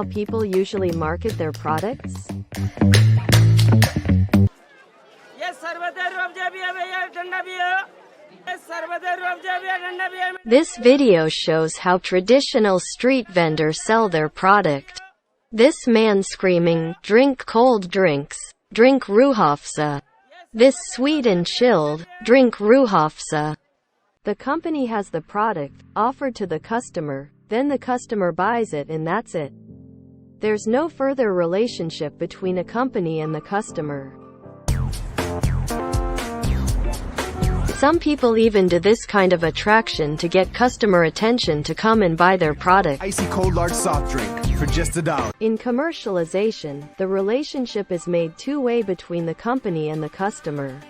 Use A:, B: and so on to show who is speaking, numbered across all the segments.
A: people usually market their products? This video shows how traditional street vendors sell their product. This man screaming, "Drink cold drinks, drink Ruhafsa." This sweet and chilled, "Drink Ruhafsa." The company has the product, offered to the customer, then the customer buys it and that's it. There's no further relationship between a company and the customer. Some people even do this kind of attraction to get customer attention to come and buy their product.
B: Icy cold large soft drink for just $1.
A: In commercialization, the relationship is made two-way between the company and the customer.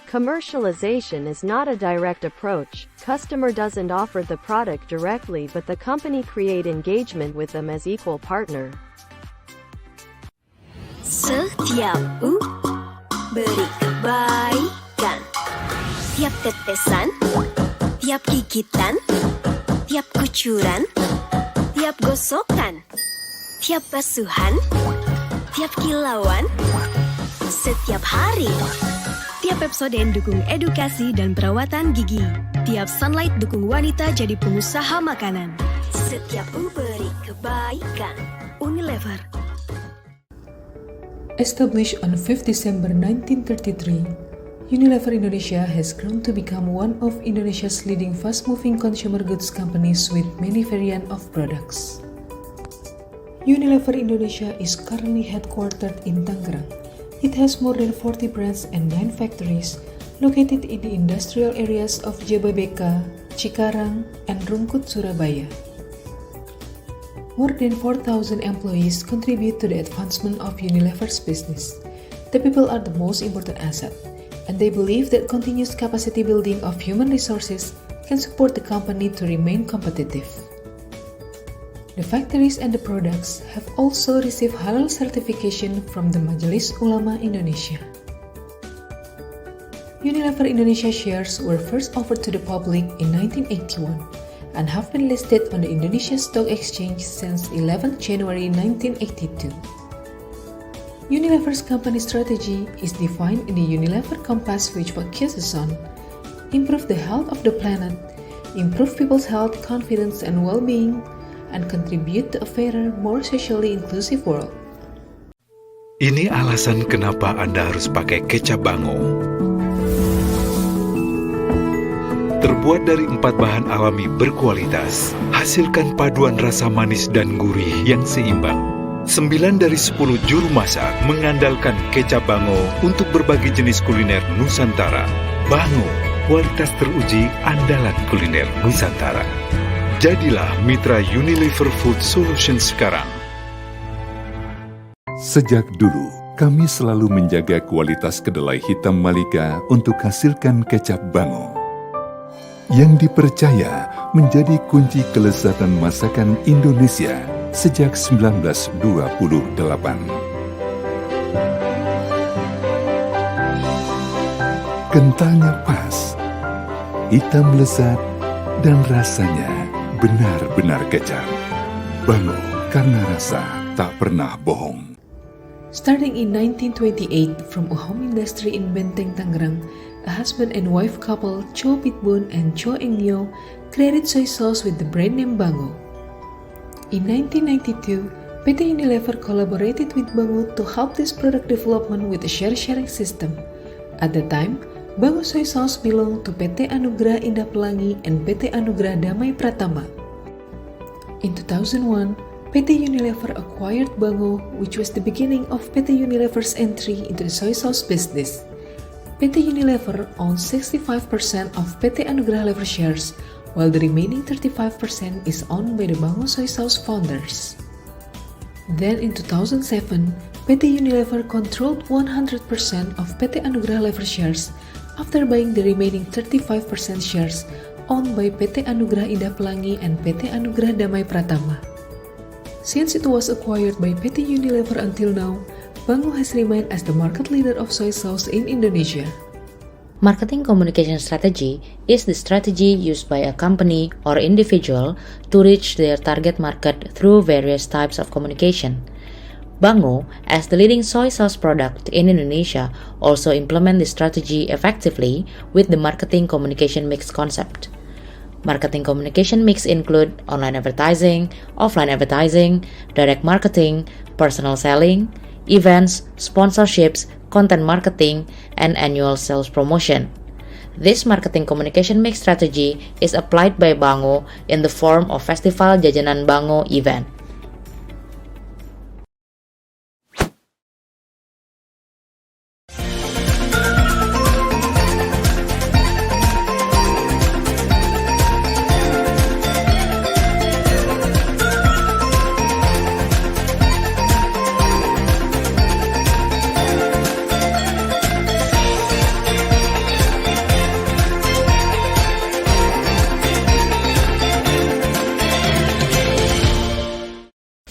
A: Commercialization is not a direct approach. Customer doesn't offer the product directly, but the company create engagement with them as equal partner.
C: Setiap beri kebaikan, tiap tetesan, tiap gigitan, tiap kucuran, tiap gosokan, tiap basuhan, tiap kilauan, setiap hari. Tiap episode dukung edukasi dan perawatan gigi. Tiap Sunlight dukung wanita jadi pengusaha makanan. Setiap beri kebaikan. Unilever.
D: Established on 5 December 1933, Unilever Indonesia has grown to become one of Indonesia's leading fast-moving consumer goods companies with many variants of products. Unilever Indonesia is currently headquartered in Tangerang. It has more than 40 brands and 9 factories located in the industrial areas of Jababeka, Cikarang, and Rungkut, Surabaya. More than 4,000 employees contribute to the advancement of Unilever's business. The people are the most important asset, and they believe that continuous capacity building of human resources can support the company to remain competitive. The factories and the products have also received halal certification from the Majelis Ulama Indonesia. Unilever Indonesia shares were first offered to the public in 1981 and have been listed on the Indonesia Stock Exchange since 11 January 1982. Unilever's company strategy is defined in the Unilever Compass, which focuses on improve the health of the planet, improve people's health, confidence, and well-being, and contribute to a fairer, more socially inclusive world.
E: Ini alasan kenapa Anda harus pakai kecap Bango. Terbuat dari 4 bahan alami berkualitas, hasilkan paduan rasa manis dan gurih yang seimbang. 9 dari 10 juru masak mengandalkan kecap Bango untuk berbagai jenis kuliner Nusantara. Bango, kualitas teruji andalan kuliner Nusantara. Jadilah mitra Unilever Food Solutions sekarang.
F: Sejak dulu, kami selalu menjaga kualitas kedelai hitam Malika untuk hasilkan kecap Bango, yang dipercaya menjadi kunci kelezatan masakan Indonesia sejak 1928. Kentalnya pas, hitam lezat, dan rasanya benar-benar kecap. Bango, karena rasa tak pernah bohong.
D: Starting in 1928 from a home industry in Benteng, Tangerang, a husband and wife couple, Cho Pitbun and Cho Engyo, created soy sauce with the brand name Bango. In 1992, PT Unilever collaborated with Bango to help this product development with a share-sharing system. At the time, Bango soy sauce belonged to PT Anugrah Indah Pelangi and PT Anugrah Damai Pratama. In 2001, PT Unilever acquired Bango, which was the beginning of PT Unilever's entry into the soy sauce business. PT Unilever owns 65% of PT Anugrah Lever shares, while the remaining 35% is owned by the Bango soy sauce founders. Then in 2007, PT Unilever controlled 100% of PT Anugrah Lever shares after buying the remaining 35% shares owned by PT Anugrah Indah Pelangi and PT Anugrah Damai Pratama. Since it was acquired by PT Unilever until now, Bango has remained as the market leader of soy sauce in Indonesia.
G: Marketing communication strategy is the strategy used by a company or individual to reach their target market through various types of communication. Bango, as the leading soy sauce product in Indonesia, also implement this strategy effectively with the marketing communication mix concept. Marketing communication mix include online advertising, offline advertising, direct marketing, personal selling, events, sponsorships, content marketing, and annual sales promotion. This marketing communication mix strategy is applied by Bango in the form of Festival Jajanan Bango event.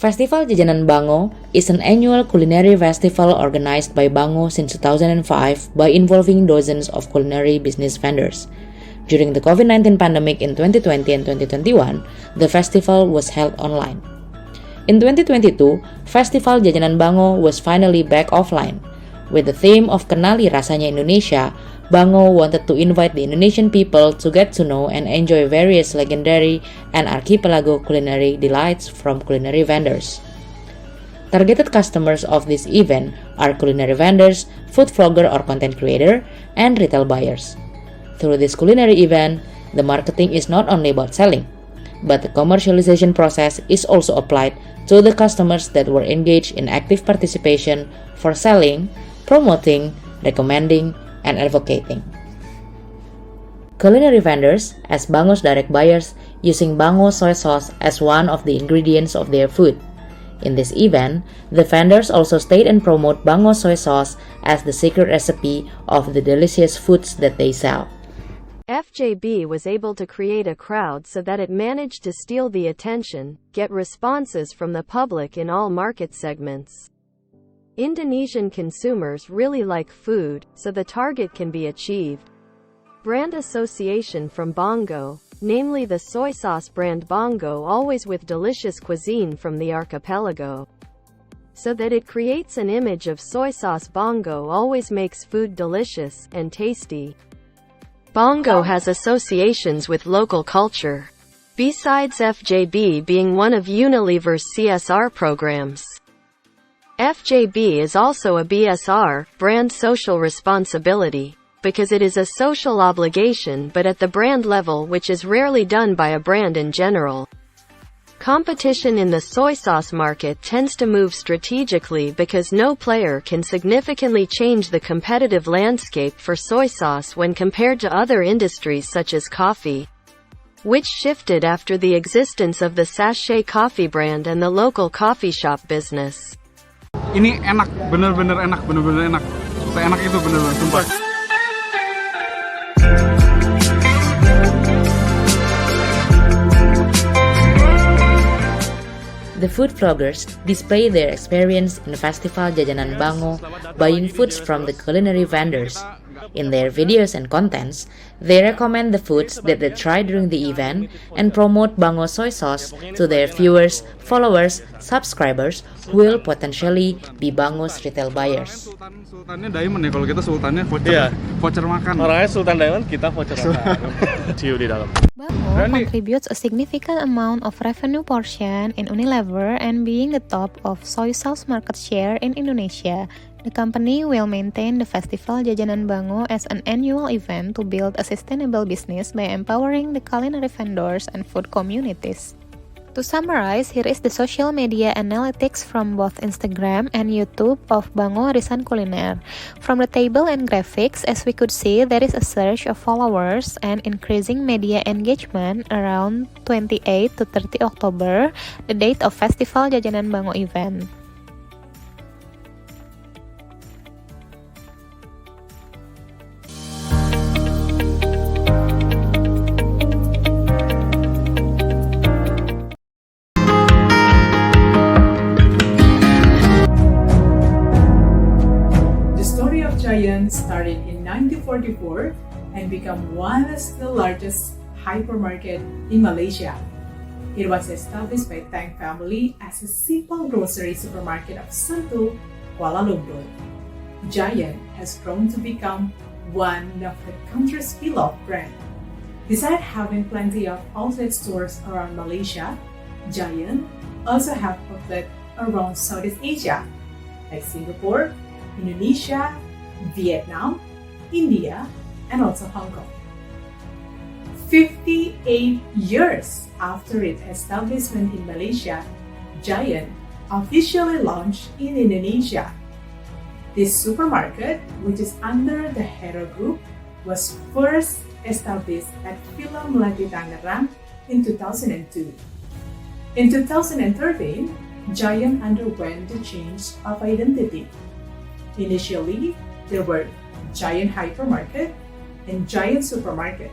G: Festival Jajanan Bango is an annual culinary festival organized by Bango since 2005 by involving dozens of culinary business vendors. During the COVID-19 pandemic in 2020 and 2021, the festival was held online. In 2022, Festival Jajanan Bango was finally back offline. With the theme of Kenali Rasanya Indonesia, Bango wanted to invite the Indonesian people to get to know and enjoy various legendary and archipelago culinary delights from culinary vendors. Targeted customers of this event are culinary vendors, food vlogger or content creator, and retail buyers. Through this culinary event, the marketing is not only about selling, but the commercialization process is also applied to the customers that were engaged in active participation for selling, promoting, recommending, and advocating. Culinary vendors, as Bango's direct buyers, using Bango soy sauce as one of the ingredients of their food. In this event, the vendors also state and promote Bango soy sauce as the secret recipe of the delicious foods that they sell.
A: FJB was able to create a crowd so that it managed to steal the attention, get responses from the public in all market segments. Indonesian consumers really like food, so the target can be achieved. Brand association from Bongo, namely the soy sauce brand Bongo, always with delicious cuisine from the archipelago. So that it creates an image of soy sauce. Bongo always makes food delicious and tasty. Bongo has associations with local culture, besides FJB being one of Unilever's CSR programs. FJB is also a BSR, brand social responsibility, because it is a social obligation but at the brand level, which is rarely done by a brand in general. Competition in the soy sauce market tends to move strategically because no player can significantly change the competitive landscape for soy sauce when compared to other industries such as coffee, which shifted after the existence of the sachet coffee brand and the local coffee shop business.
H: Ini enak, bener-bener enak, bener-bener enak. Seenak itu bener-bener, sumpah.
G: The food vloggers display their experience in Festival Jajanan Bango buying foods from the culinary vendors. In their videos and contents, they recommend the foods that they try during the event and promote Bango soy sauce to their viewers, followers, subscribers who will potentially be Bango's retail buyers.
H: Sultannya Diamond ya, kalau kita sultannya voucher makan.
I: Orangnya Sultan Diamond, kita voucher makan. Ciu di dalam.
J: Bango contributes a significant amount of revenue portion in Unilever and being the top of soy sauce market share in Indonesia. The company will maintain the Festival Jajanan Bango as an annual event to build a sustainable business by empowering the culinary vendors and food communities. To summarize, here is the social media analytics from both Instagram and YouTube of Bango Arisan Kuliner. From the table and graphics, as we could see, there is a surge of followers and increasing media engagement around 28 to 30 October, the date of Festival Jajanan Bango event.
D: The story of giants started in
K: in 1944 and become one of the largest hypermarket in Malaysia. It was established by Tang family as a simple grocery supermarket of Sentul, Kuala Lumpur. Giant has grown to become one of the country's beloved brand. Besides having plenty of outlet stores around Malaysia, Giant also have outlets around Southeast Asia, like Singapore, Indonesia, Vietnam, India, and also Hong Kong. 58 years after its establishment in Malaysia, Giant officially launched in Indonesia. This supermarket, which is under the Hero Group, was first established at Villa Melati Tangerang in 2002. In 2013, Giant underwent the change of identity. Initially, there were Giant Hypermarket and Giant Supermarket.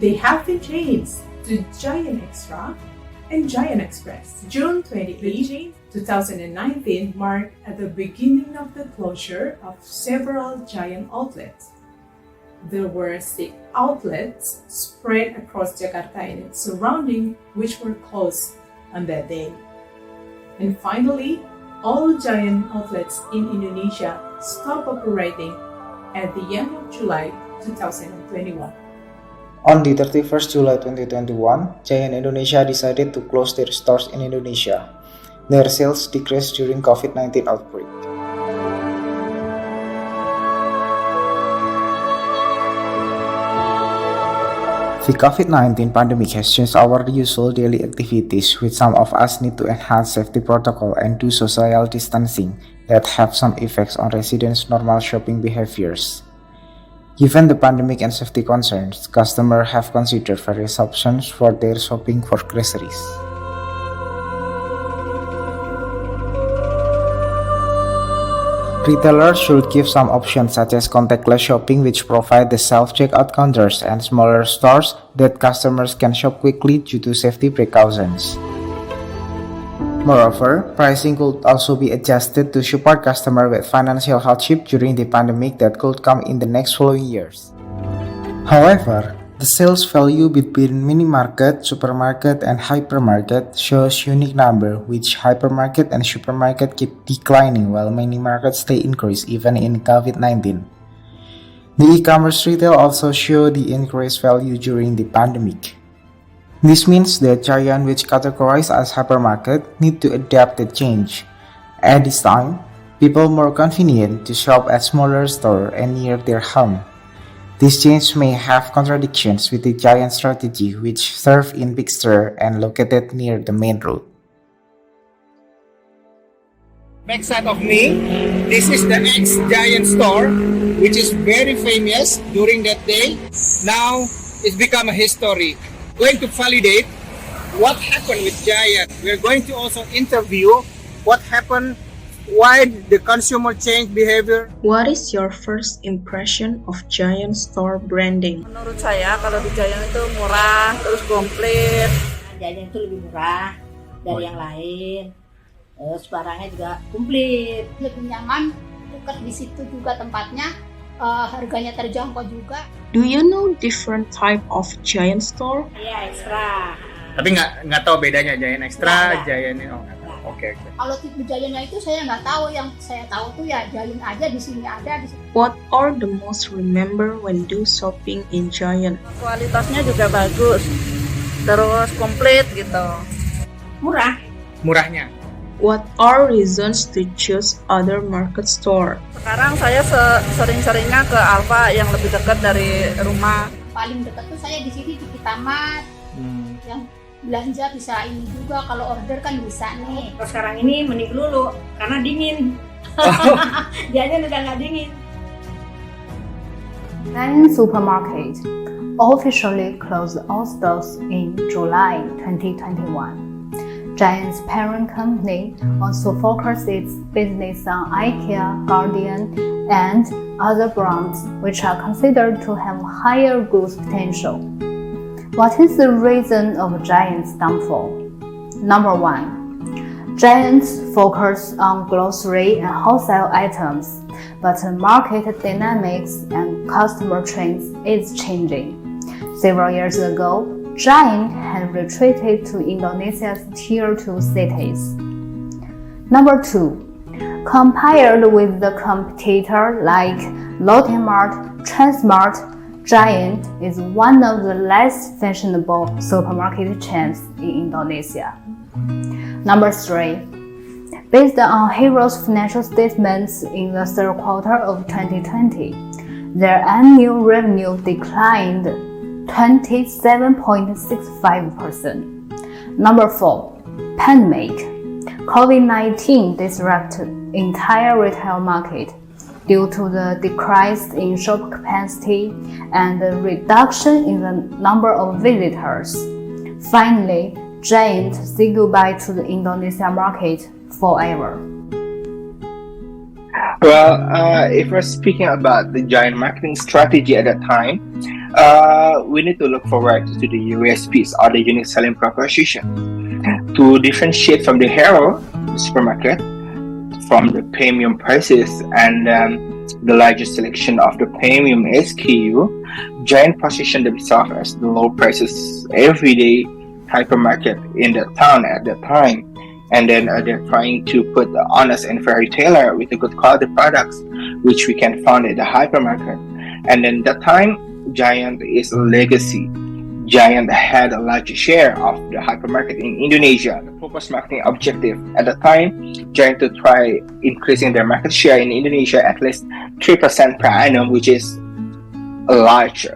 K: They have been changed to Giant Extra and Giant Express. June 28, 2019 marked at the beginning of the closure of several Giant outlets. There were 6 outlets spread across Jakarta and its surrounding which were closed on that day. And finally, all Giant outlets in Indonesia stopped operating at the end of July 2021.
L: On the 31st July 2021, Giant Indonesia decided to close their stores in Indonesia. Their sales decreased during COVID-19 outbreak. The COVID-19 pandemic has changed our usual daily activities, with some of us need to enhance safety protocol and do social distancing that have some effects on residents' normal shopping behaviors. Given the pandemic and safety concerns, customers have considered various options for their shopping for groceries. Retailers should give some options such as contactless shopping, which provide the self-checkout counters, and smaller stores that customers can shop quickly due to safety precautions. Moreover, pricing could also be adjusted to support customers with financial hardship during the pandemic that could come in the next following years. However, the sales value between mini-market, supermarket, and hypermarket shows unique number, which hypermarket and supermarket keep declining while mini-market stay increased even in COVID-19. The e-commerce retail also show the increased value during the pandemic. This means that Giant, which categorized as hypermarket, need to adapt the change. At this time, people more convenient to shop at smaller store and near their home. This change may have contradictions with the Giant strategy, which serve in big store and located near the main road.
M: Backside of me, this is the ex-Giant store, which is very famous during that day. Now it's become a history. Going to validate what happened with Giant. We're going to also interview what happened, why the consumer changed behavior.
N: What is your first impression of Giant store branding?
O: Menurut saya kalau di Giant itu murah, terus komplit. Giant itu lebih murah dari yang lain. Terus barangnya juga komplit.
P: Lebih nyaman, dekat di situ juga tempatnya. Harganya terjangkau juga.
N: Do you know different type of Giant store?
O: Iya, Extra.
M: Tapi nggak tahu bedanya Giant Extra, Giant ini. Oke.
P: Kalau tipe Giant-nya itu saya nggak tahu. Yang saya tahu tuh ya Giant aja, di sini ada.
N: What are the most remember when do shopping in Giant?
O: Kualitasnya juga bagus, terus komplit gitu. Murah.
M: Murahnya.
N: What are reasons to choose other market store?
O: Sekarang saya sering-seringnya ke Alfa yang lebih dekat dari rumah.
P: Paling dekat tuh saya di sini di Kitamat. Yang belanja bisa ini juga, kalau order kan bisa nih.
O: Sekarang ini mending dulu karena dingin. Dianya udah nggak dingin.
Q: Giant Supermarket officially closed all stores in July 2021. Giant's parent company also focuses its business on IKEA, Guardian, and other brands which are considered to have higher growth potential. What is the reason of Giant's downfall? Number 1. Giants focus on grocery and wholesale items, but market dynamics and customer trends is changing. Several years ago, Giant had retreated to Indonesia's Tier 2 cities. Number 2. Compared with the competitor like Lotte Mart, Transmart, Giant is one of the less fashionable supermarket chains in Indonesia. Number 3. Based on Hero's financial statements in the third quarter of 2020, their annual revenue declined 27.65%. Number 4. Pandemic. COVID-19 disrupted entire retail market due to the decrease in shop capacity and the reduction in the number of visitors. Finally, Giant said goodbye to the Indonesia market forever.
M: Well, if we're speaking about the Giant marketing strategy at that time, we need to look forward to the USPs or the unique selling proposition to differentiate from the Hero supermarket, from the premium prices and the largest selection of the premium SKU. Giant positioned themselves as the low prices everyday hypermarket in the town at that time. And then they're trying to put the honest and fair retailer with the good quality products, which we can find at the hypermarket. And then that time, Giant is a legacy. Giant had a large share of the hypermarket in Indonesia. The focus marketing objective at the time, Giant to try increasing their market share in Indonesia at least 3% per annum, which is the large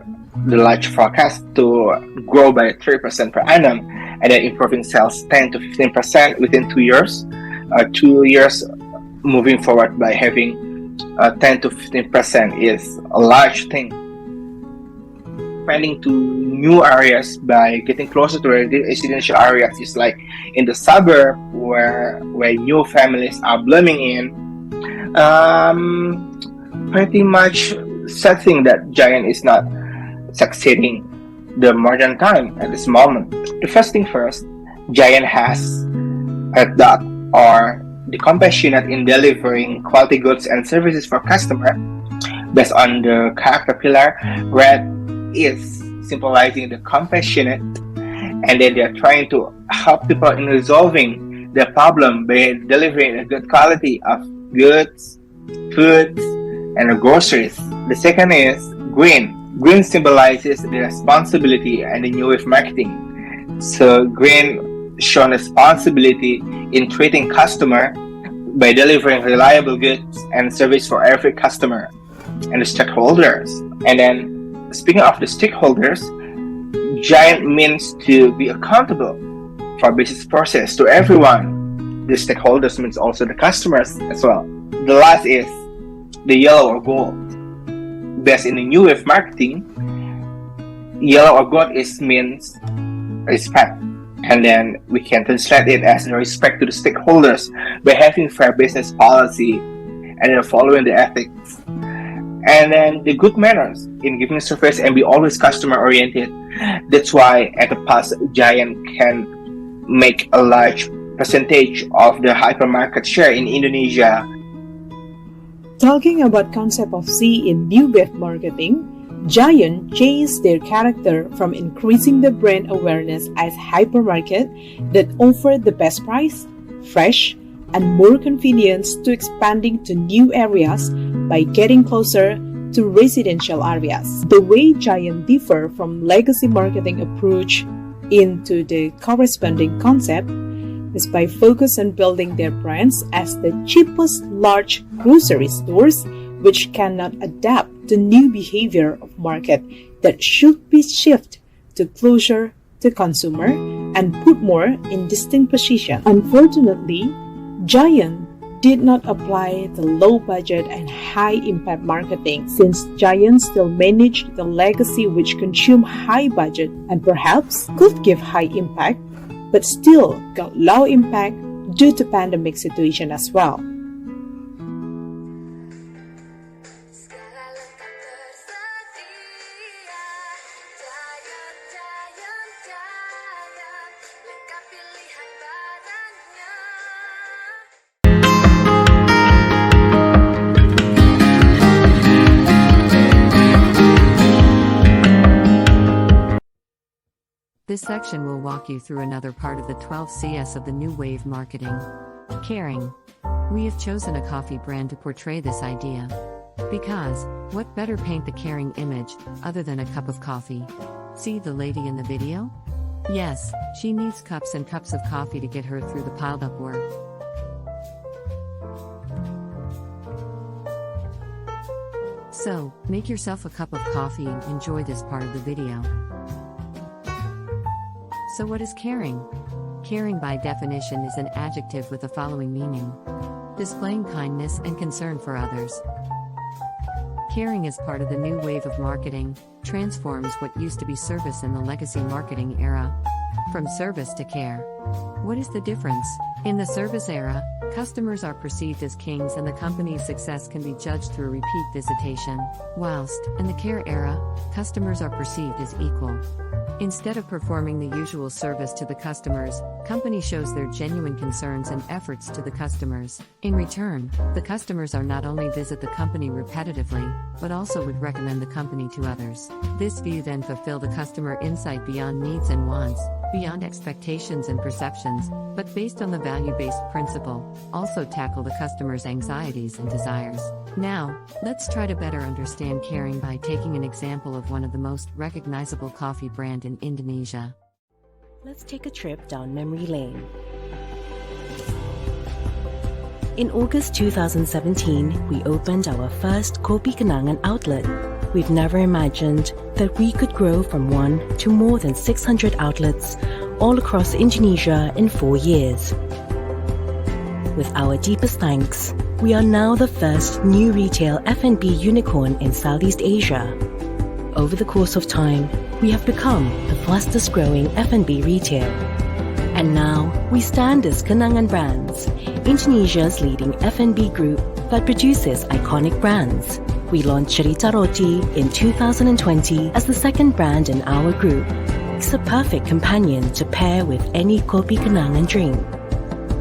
M: forecast to grow by 3% per annum, and then improving sales 10 to 15% within 2 years. 2 years moving forward by having 10 to 15% is a large thing. Expanding to new areas by getting closer to residential areas is like in the suburb where new families are blooming in. Pretty much sad thing that Giant is not succeeding the modern time at this moment. The first thing first, Giant has Red Dot, or the compassionate in delivering quality goods and services for customer. Based on the character pillar, Red is symbolizing the compassionate, and then they're trying to help people in resolving their problem by delivering a good quality of goods, foods, and groceries. The second is Green. Green symbolizes the responsibility and the new wave marketing. So Green shows responsibility in treating customer by delivering reliable goods and service for every customer and the stakeholders. And then speaking of the stakeholders, Giant means to be accountable for business process to everyone. The stakeholders means also the customers as well. The last is the yellow or gold. Based in the new wave marketing, yellow or gold means respect, and then we can translate it as respect to the stakeholders by having fair business policy and then following the ethics, and then the good manners in giving service and be always customer oriented. That's why at the past, Giant can make a large percentage of the hypermarket share in Indonesia.
K: Talking about concept of C in new wave marketing, Giant changed their character from increasing the brand awareness as hypermarket that offered the best price, fresh, and more convenience to expanding to new areas by getting closer to residential areas. The way Giant differ from legacy marketing approach into the corresponding concept is by focus on building their brands as the cheapest large grocery stores which cannot adapt to new behavior of market that should be shifted to closer to consumer and put more in distinct position. Unfortunately, Giant did not apply the low budget and high impact marketing, since Giant still managed the legacy which consumed high budget and perhaps could give high impact, but still got low impact due to pandemic situation as well.
R: This section will walk you through another part of the 12 Cs of the new wave marketing. Caring. We have chosen a coffee brand to portray this idea. Because, what better paint the caring image, other than a cup of coffee? See the lady in the video? Yes, she needs cups and cups of coffee to get her through the piled up work. So, make yourself a cup of coffee and enjoy this part of the video. So what is caring? Caring by definition is an adjective with the following meaning: displaying kindness and concern for others. Caring is part of the new wave of marketing, transforms what used to be service in the legacy marketing era. From service to care. What is the difference? In the service era, customers are perceived as kings and the company's success can be judged through repeat visitation, whilst, in the care era, customers are perceived as equal. Instead of performing the usual service to the customers, company shows their genuine concerns and efforts to the customers. In return, the customers are not only visit the company repetitively, but also would recommend the company to others. This view then fulfill the customer insight beyond needs and wants, beyond expectations and perceptions, but based on the value-based principle, also tackle the customer's anxieties and desires. Now, let's try to better understand caring by taking an example of one of the most recognizable coffee brand in Indonesia.
S: Let's take a trip down memory lane. In August 2017, we opened our first Kopi Kenangan outlet. We've never imagined that we could grow from 1 to more than 600 outlets all across Indonesia in 4 years. With our deepest thanks, we are now the first new retail F&B unicorn in Southeast Asia. Over the course of time, we have become the fastest growing F&B retail. And now, we stand as Kenangan Brands, Indonesia's leading F&B group that produces iconic brands. We launched Cerita Roti in 2020 as the second brand in our group. It's a perfect companion to pair with any Kopi Kenangan drink.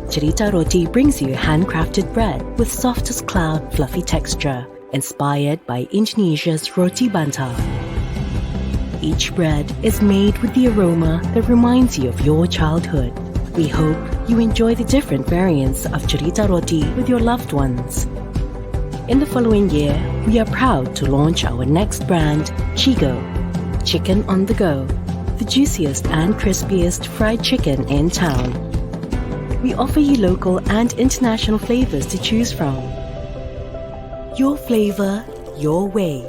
S: Cerita Roti brings you handcrafted bread with soft as cloud fluffy texture, inspired by Indonesia's roti bantah. Each bread is made with the aroma that reminds you of your childhood. We hope you enjoy the different variants of Cerita Roti with your loved ones. In the following year, we are proud to launch our next brand, Chigo, Chicken on the Go, the juiciest and crispiest fried chicken in town. We offer you local and international flavors to choose from. Your flavor, your way.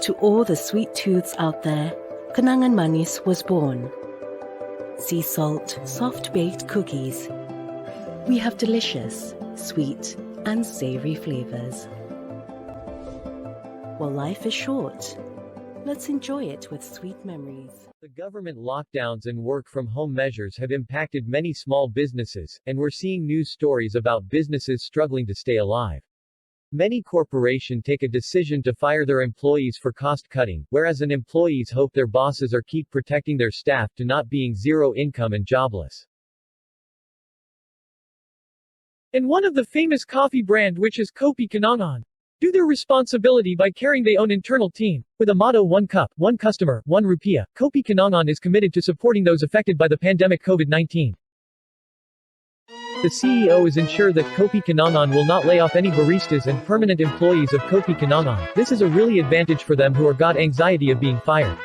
S: To all the sweet tooths out there, Kenangan Manis was born. Sea salt, soft-baked cookies. We have delicious, sweet, and savory flavors. While life is short, let's enjoy it with sweet memories.
T: The government lockdowns and work-from-home measures have impacted many small businesses, and we're seeing news stories about businesses struggling to stay alive. Many corporations take a decision to fire their employees for cost-cutting, whereas employees hope their bosses are keep protecting their staff to not being zero income and jobless.
U: And one of the famous coffee brand which is Kopi Kenangan, do their responsibility by carrying their own internal team. With a motto 1 cup, 1 customer, 1 rupiah, Kopi Kenangan is committed to supporting those affected by the pandemic COVID-19. The CEO is ensured that Kopi Kenangan will not lay off any baristas and permanent employees of Kopi Kenangan. This is a really advantage for them who are got anxiety of being fired.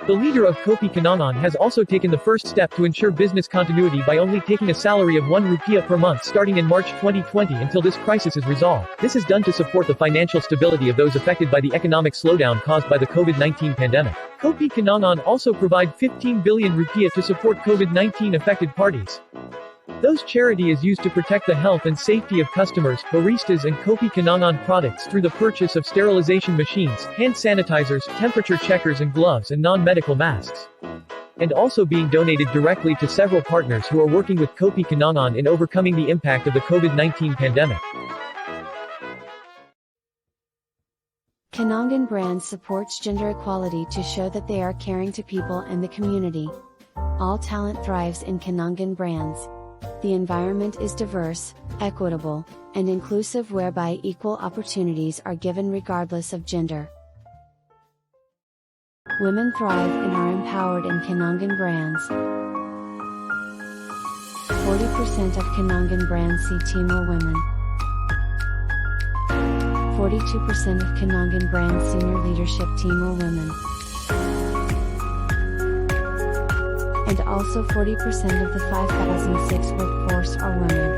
U: The leader of Kopi Kenangan has also taken the first step to ensure business continuity by only taking a salary of 1 rupiah per month starting in March 2020 until this crisis is resolved. This is done to support the financial stability of those affected by the economic slowdown caused by the COVID-19 pandemic. Kopi Kenangan also provide 15 billion rupiah to support COVID-19 affected parties. Those charity is used to protect the health and safety of customers, baristas and Kopi Kenangan products through the purchase of sterilization machines, hand sanitizers, temperature checkers and gloves and non-medical masks. And also being donated directly to several partners who are working with Kopi Kenangan in overcoming the impact of the COVID-19 pandemic.
V: Kenangan brand supports gender equality to show that they are caring to people and the community. All talent thrives in Kenangan brands. The environment is diverse, equitable, and inclusive whereby equal opportunities are given regardless of gender. Women thrive and are empowered in Kenangan brands. 40% of Kenangan brands see team or women. 42% of Kenangan brands senior leadership team or women. And also 40% of the 5006 workforce are women.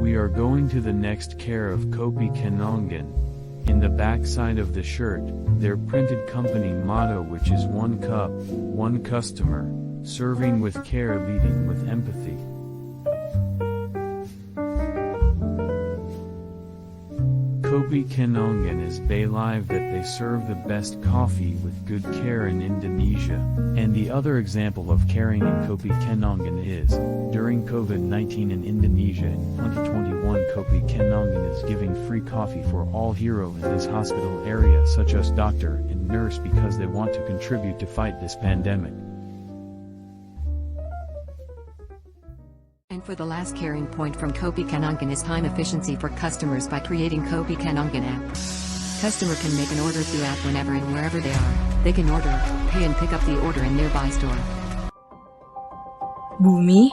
B: We are going to the next care of Kopi Kenangan. In the back side of the shirt, their printed company motto, which is one cup, one customer, serving with care, leading with empathy. Kopi Kenangan is believed that they serve the best coffee with good care in Indonesia, and the other example of caring in Kopi Kenangan is, during COVID-19 in Indonesia in 2021, Kopi Kenangan is giving free coffee for all hero in this hospital area such as doctor and nurse because they want to contribute to fight this pandemic.
R: And for the last caring point from Kopi Kenangan is time efficiency for customers by creating Kopi Kenangan app. Customer can make an order through app whenever and wherever they are. They can order, pay and pick up the order in nearby store.
C: Bumi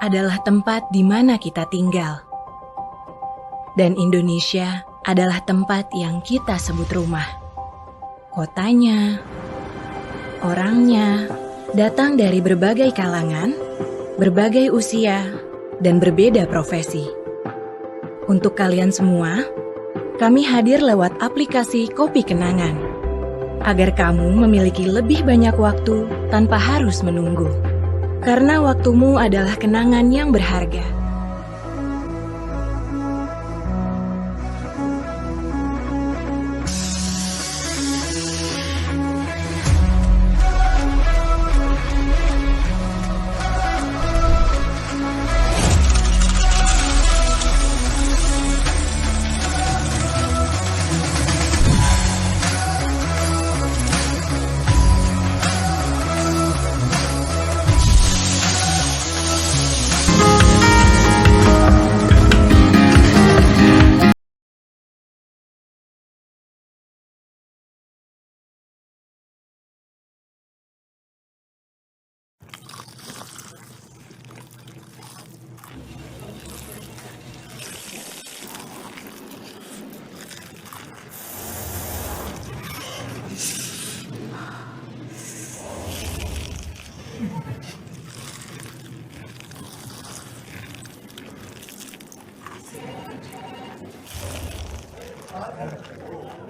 C: adalah tempat di mana kita tinggal. Dan Indonesia adalah tempat yang kita sebut rumah. Kotanya, orangnya, datang dari berbagai kalangan, berbagai usia, dan berbeda profesi. Untuk kalian semua, kami hadir lewat aplikasi Kopi Kenangan, agar kamu memiliki lebih banyak waktu tanpa harus menunggu. Karena waktumu adalah kenangan yang berharga.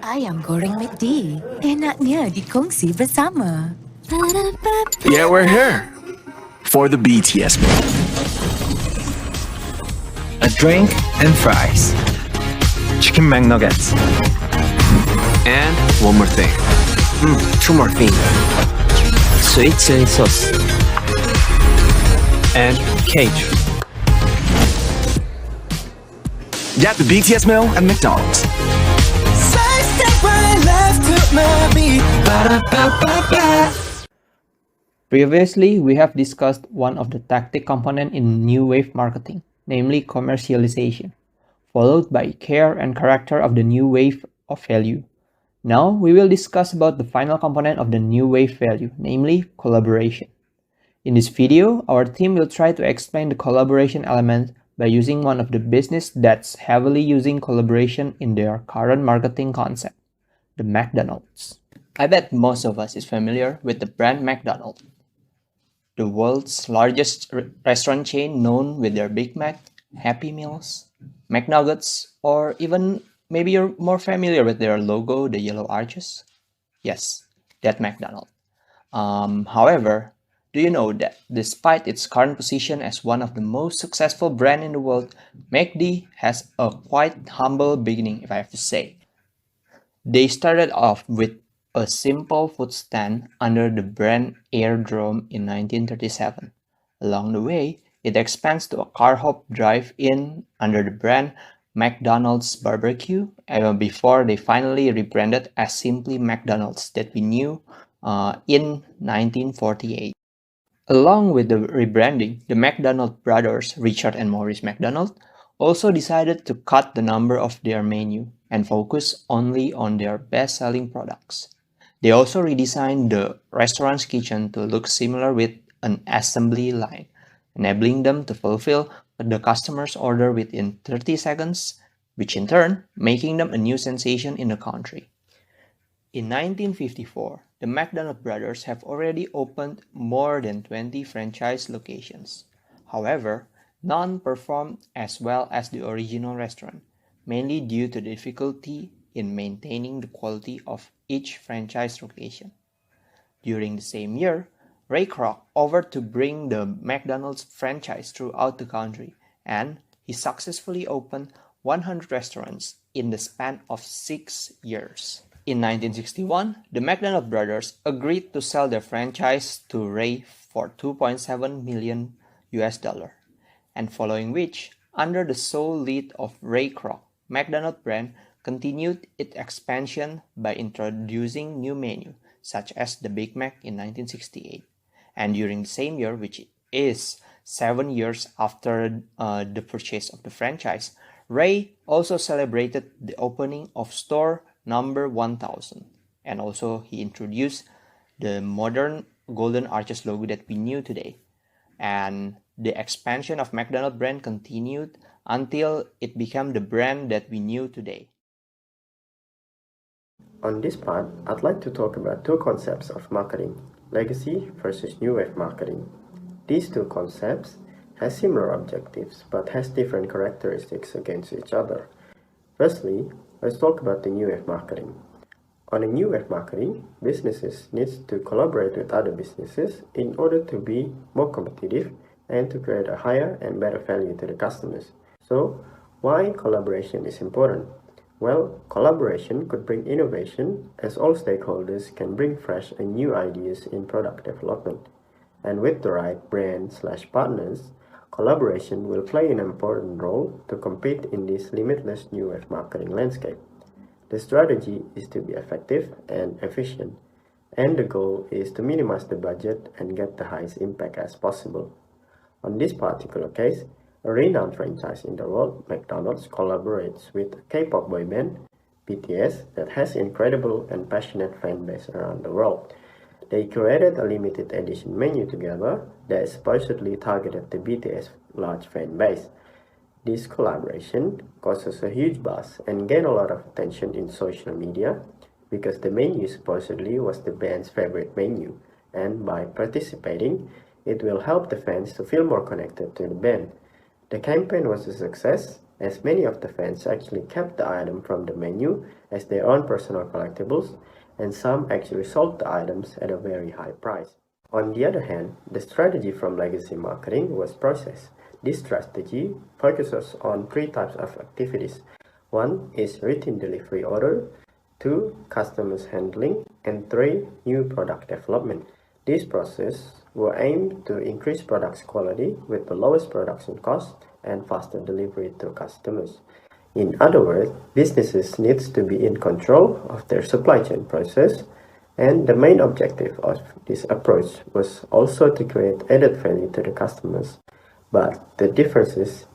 W: Ayam goreng McD, enaknya dikongsi bersama.
X: Yeah, we're here for the BTS meal.
Y: A drink and fries. Chicken McNuggets. And one more thing. Two more things. Sweet chili sauce. And cake.
X: Get the BTS meal at McDonald's.
Z: Previously, we have discussed one of the tactic component in new wave marketing, namely commercialization, followed by care and character of the new wave of value. Now, we will discuss about the final component of the new wave value, namely collaboration. In this video, our team will try to explain the collaboration element by using one of the business that's heavily using collaboration in their current marketing concept, the McDonald's. I bet most of us is familiar with the brand McDonald's, the world's largest restaurant chain known with their Big Mac, Happy Meals, McNuggets, or even maybe you're more familiar with their logo, the yellow arches. Yes, that McDonald's. However, do you know that despite its current position as one of the most successful brands in the world, McD has a quite humble beginning, if I have to say. They started off with a simple food stand under the brand Airdrome in 1937. Along the way, it expands to a car hop drive-in under the brand McDonald's Barbecue, before they finally rebranded as simply McDonald's that we knew in 1948. Along with the rebranding, the McDonald brothers, Richard and Maurice McDonald, also decided to cut the number of their menu and focus only on their best-selling products. They also redesigned the restaurant's kitchen to look similar with an assembly line, enabling them to fulfill the customer's order within 30 seconds, which in turn making them a new sensation in the country. In 1954, the McDonald brothers have already opened more than 20 franchise locations. However, none performed as well as the original restaurant, mainly due to the difficulty in maintaining the quality of each franchise location. During the same year, Ray Kroc offered to bring the McDonald's franchise throughout the country, and he successfully opened 100 restaurants in the span of 6 years. In 1961, the McDonald brothers agreed to sell their franchise to Ray for $2.7 million, and following which, under the sole lead of Ray Kroc, McDonald brand continued its expansion by introducing new menu, such as the Big Mac in 1968. And during the same year, which is 7 years after the purchase of the franchise, Ray also celebrated the opening of store number 1000, and also he introduced the modern Golden Arches logo that we knew today. And the expansion of McDonald brand continued until it became the brand that we knew today.
A: On this part, I'd like to talk about two concepts of marketing, legacy versus new wave marketing. These two concepts have similar objectives but has different characteristics against each other. Firstly, let's talk about the new wave marketing. On a new wave marketing, businesses need to collaborate with other businesses in order to be more competitive and to create a higher and better value to the customers. So, why collaboration is important? Well, collaboration could bring innovation as all stakeholders can bring fresh and new ideas in product development. And with the right brand/partners, collaboration will play an important role to compete in this limitless new wave marketing landscape. The strategy is to be effective and efficient, and the goal is to minimize the budget and get the highest impact as possible. On this particular case, a renowned franchise in the world, McDonald's, collaborates with a K-pop boy band, BTS, that has incredible and passionate fan base around the world. They created a limited edition menu together that supposedly targeted the BTS large fan base. This collaboration causes a huge buzz and gained a lot of attention in social media because the menu supposedly was the band's favorite menu, and by participating, it will help the fans to feel more connected to the band. The campaign was a success, as many of the fans actually kept the item from the menu as their own personal collectibles, and some actually sold the items at a very high price. On the other hand, the strategy from legacy marketing was process. This strategy focuses on 3 types of activities. 1 is routine delivery order, 2 customers handling, and 3 new product development. This process will aim to increase products quality with the lowest production cost and faster delivery to customers. In other words, businesses need to be in control of their supply chain process, and the main objective of this approach was also to create added value to the customers. But the differences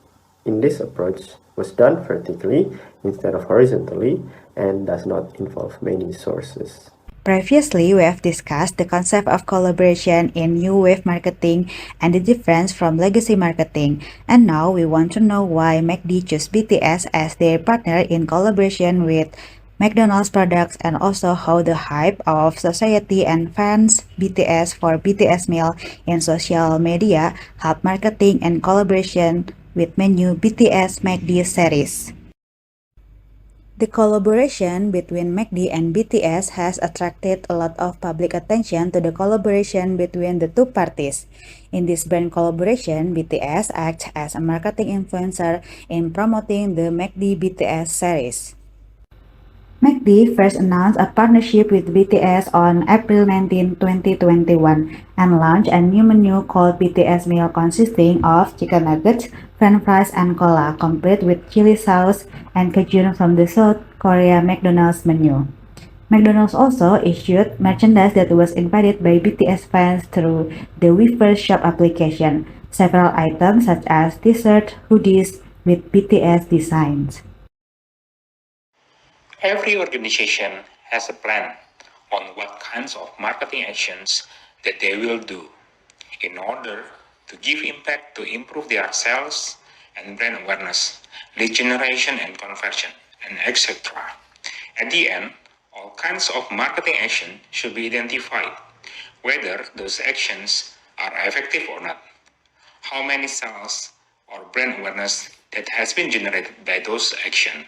A: in this approach was done vertically instead of horizontally and does not involve many sources.
E: Previously, we have discussed the concept of collaboration in new wave marketing and the difference from legacy marketing. And now we want to know why McD chose BTS as their partner in collaboration with McDonald's products, and also how the hype of society and fans BTS for BTS meal in social media help marketing and collaboration with menu BTS McD series. The collaboration between McD and BTS has attracted a lot of public attention to the collaboration between the two parties. In this brand collaboration, BTS acts as a marketing influencer in promoting the McD BTS series. McD first announced a partnership with BTS on April 19, 2021 and launched a new menu called BTS Meal consisting of chicken nuggets, french fries, and cola, complete with chili sauce and cajun from the South Korea McDonald's menu. McDonald's also issued merchandise that was invited by BTS fans through the Weverse Shop application, several items such as t-shirts, hoodies with BTS designs.
D: Every organization has a plan on what kinds of marketing actions that they will do in order to give impact to improve their sales and brand awareness, lead generation and conversion, and etc. At the end, all kinds of marketing action should be identified, whether those actions are effective or not, how many sales or brand awareness that has been generated by those actions.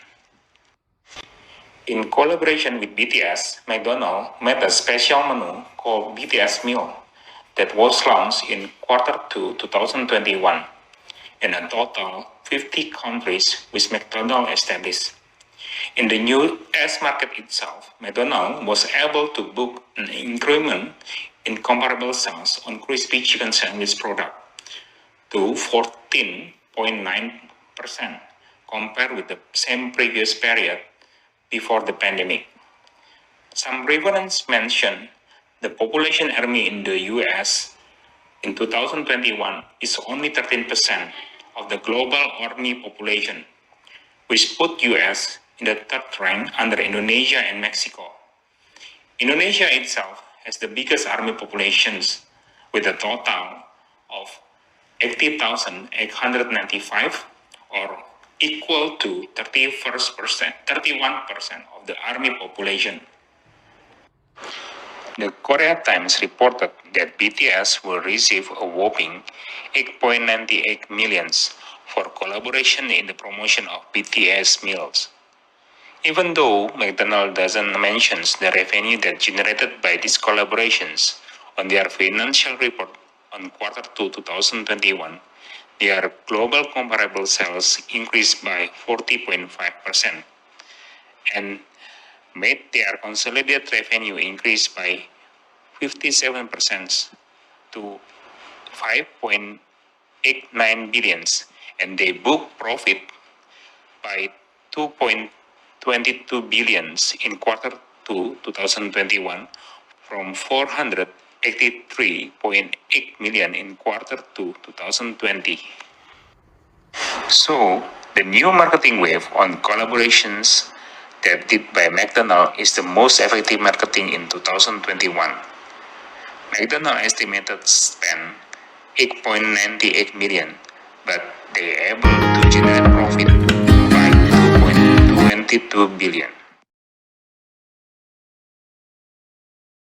D: In collaboration with BTS, McDonald's made a special menu called BTS Meal that was launched in Q2 2021 in a total 50 countries with McDonald's established. In the US market itself, McDonald's was able to book an increment in comparable sales on crispy chicken sandwich product to 14.9% compared with the same previous period before the pandemic. Some reference mention the population army in the US in 2021 is only 13% of the global army population, which put US in the third rank under Indonesia and Mexico. Indonesia itself has the biggest army populations with a total of 80,895 or equal to 31% of the army population. The Korea Times reported that BTS will receive a whopping 8.98 million for collaboration in the promotion of BTS meals. Even though McDonald's doesn't mention the revenue that generated by these collaborations on their financial report on Q2 2021, their global comparable sales increased by 40.5% and made their consolidated revenue increase by 57% to 5.89 billion, and they booked profit by 2.22 billion in Q2 2021 from 483.8 million in Q2 2020. So, the new marketing wave on collaborations that did by McDonald's is the most effective marketing in 2021. McDonald's estimated spend 8.98 million, but they are able to generate profit by 2.22 billion.